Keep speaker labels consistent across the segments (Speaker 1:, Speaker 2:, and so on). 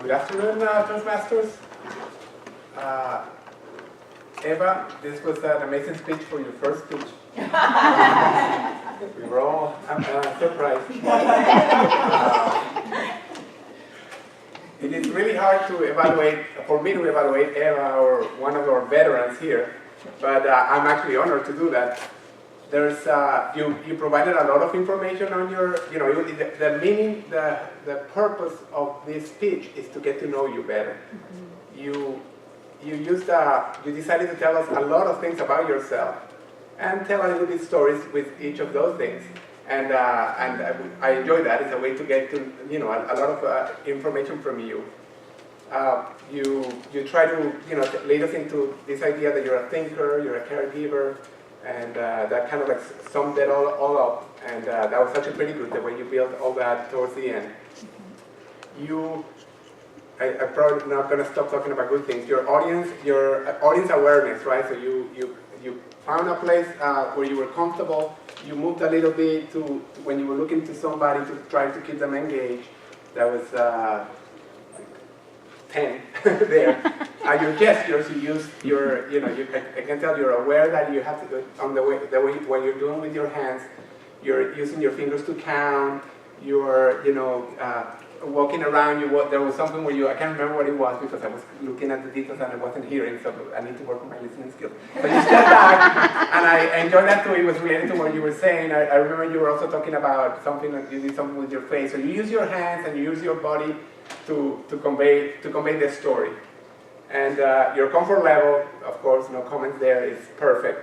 Speaker 1: Good afternoon, Toastmasters. Eva, this was an amazing speech for your first speech. We were all surprised. It is really hard to evaluate, for me to evaluate Eva or one of our veterans here, but I'm actually honored to do that. There's, you provided a lot of information on your, the meaning, the purpose of this speech is to get to know you better. You decided to tell us a lot of things about yourself and tell a little bit stories with each of those things. And I enjoy that. It's a way to get to, a lot of information from you. You try to, lead us into this idea that you're a thinker, you're a caregiver, and that kind of like summed it all up. And that was actually pretty good, the way you built all that towards the end. I'm probably not going to stop talking about good things. Your audience awareness, right? So you found a place where you were comfortable. You moved a little bit to when you were looking to somebody to try to keep them engaged. That was 10 there. Your gestures, you use your, I can tell you're aware that you have to do on the way what you're doing with your hands. You're using your fingers to count. You're, walking around. There was something where I can't remember what it was because I was looking at the details and I wasn't hearing, so I need to work on my listening skills. So you stepped back, and I enjoyed that too. It was related to what you were saying. I remember you were also talking about something that you did something with your face. So you use your hands and you use your body to convey the story. And your comfort level, of course, no comments there, is perfect.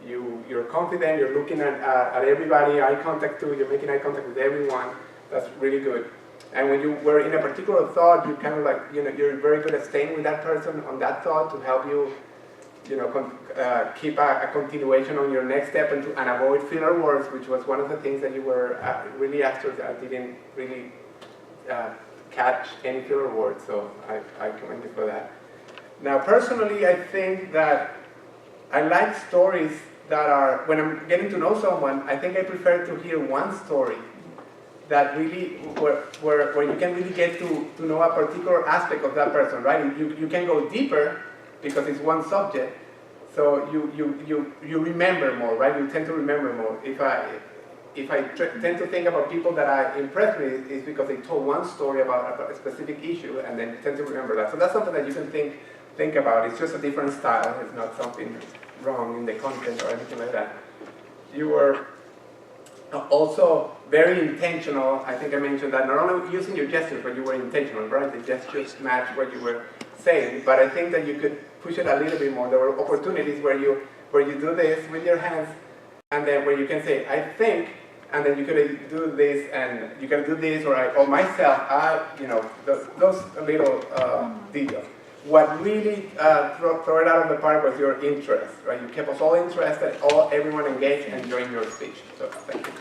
Speaker 1: You're confident. You're looking at everybody, eye contact too. You're making eye contact with everyone. That's really good. And when you were in a particular thought, you kind of like, you're very good at staying with that person on that thought to help you, keep a continuation on your next step and avoid filler words, which was one of the things that you were really after. I didn't really catch any filler words, so I commend you for that. Now, personally, I think that I like stories that are, when I'm getting to know someone, I think I prefer to hear one story that really, where you can really get to know a particular aspect of that person, right? You can go deeper because it's one subject, so you remember more, right? You tend to remember more. If I tend to think about people that impress me, it's because they told one story about a specific issue, and then you tend to remember that. So that's something that you can think about. It's just a different style. It's not something wrong in the content or anything like that. You were also very intentional. I think I mentioned that, not only using your gestures, but you were intentional, right? The gestures match what you were saying, but I think that you could push it a little bit more. There were opportunities where you do this with your hands, and then where you can say, I think, and then you could do this, and you can do this, or myself, those little details. What really throw it out of the park was your interest, right? You kept us all interested, everyone engaged, and enjoying your speech. So thank you.